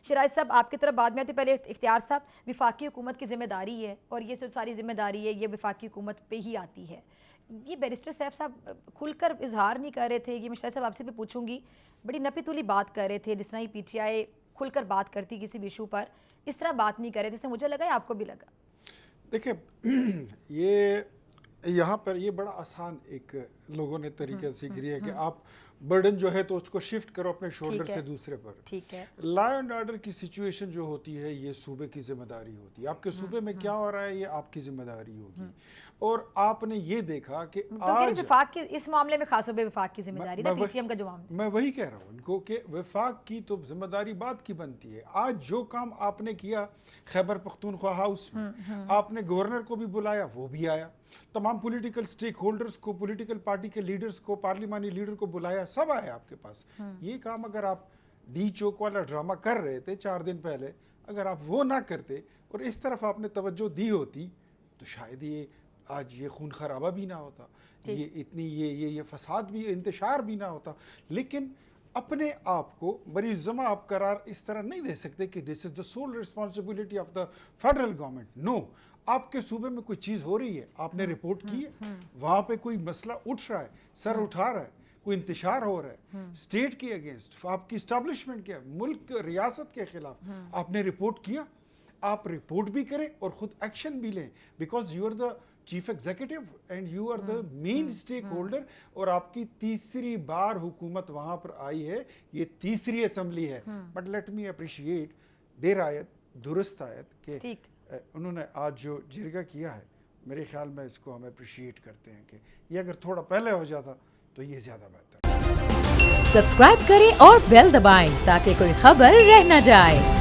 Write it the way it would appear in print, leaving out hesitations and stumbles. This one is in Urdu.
شیراز صاحب آپ کی طرف بعد میں آتے، پہلے اختیار صاحب، وفاقی حکومت کی ذمہ داری ہے اور یہ ساری ذمہ داری ہے یہ وفاقی حکومت پہ ہی آتی ہے. یہ بیرسٹر سیف صاحب کھل کر اظہار نہیں کر رہے تھے، یہ میں شاید صاحب آپ سے بھی پوچھوں گی، بڑی نپی تلی بات کر رہے تھے، جس طرح یہ پی ٹی آئی کھل کر بات کرتی کسی بھی ایشو پر، اس طرح بات نہیں کر رہے، جس سے مجھے لگا یا آپ کو بھی لگا؟ دیکھیں یہ یہاں پر یہ بڑا آسان ایک لوگوں نے طریقہ سیکھ لیا ہے کہ آپ برڈن جو ہے تو اس کو شفٹ کرو اپنے شولڈر سے دوسرے پر. ٹھیک ہے. لا اینڈ آرڈر کی سچویشن جو ہوتی ہے یہ صوبے کی ذمہ داری ہوتی ہے. آپ کے صوبے میں کیا ہو رہا ہے یہ آپ کی ذمہ داری ہوگی. اور آپ نے یہ دیکھا کہ آج وفاق کی اس معاملے میں خاص طور پہ وفاق کی ذمہ داری ہے پی ٹی ایم کا جو معاملہ، میں وہی کہہ رہا ہوں ان کو کہ وفاق کی تو ذمہ داری بات کی بنتی ہے. آج جو کام آپ نے کیا خیبر پختونخوا ہاؤس میں، آپ نے گورنر کو بھی بلایا، وہ بھی آیا، تمام پولیٹیکل سٹیک ہولڈرز کو، پولیٹیکل پارٹی کے لیڈرز کو، پارلیمانی لیڈر کو بلایا، سب آئے آپ کے پاس. یہ کام اگر آپ ڈی چوک والا ڈرامہ کر رہے تھے 4 دن پہلے، اگر آپ وہ نہ کرتے اور اس طرف آپ نے توجہ دی ہوتی تو شاید یہ آج یہ خون خرابہ بھی نہ ہوتا، یہ اتنی یہ فساد بھی، انتشار بھی نہ ہوتا. لیکن اپنے آپ کو بری ذمہ آپ قرار اس طرح نہیں دے سکتے کہ this is the sole responsibility of the federal government. No, آپ کے صوبے میں کوئی چیز ہو رہی ہے، آپ نے رپورٹ کی ہے، وہاں پہ کوئی مسئلہ اٹھ رہا ہے، سر اٹھا رہا ہے، کوئی انتشار ہو رہا ہے اسٹیٹ کے اگینسٹ، آپ کی اسٹیبلشمنٹ کے، ملک ریاست کے خلاف، آپ نے رپورٹ کیا. آپ رپورٹ بھی کریں اور خود ایکشن بھی لیں، because you are the chief executive and you are the main stakeholder. اور آپ کی تیسری بار حکومت وہاں پر آئی ہے، یہ تیسری اسمبلی ہے. بٹ لیٹ می اپریشیٹ دیر آیت درست آیت کہ انہوں نے آج جو جرگہ کیا ہے، میرے خیال میں اس کو ہم اپریشیٹ کرتے ہیں کہ یہ اگر تھوڑا پہلے ہو جاتا تو یہ زیادہ بہتر. سبسکرائب کریں اور بیل دبائیں تاکہ کوئی خبر رہ نہ جائے.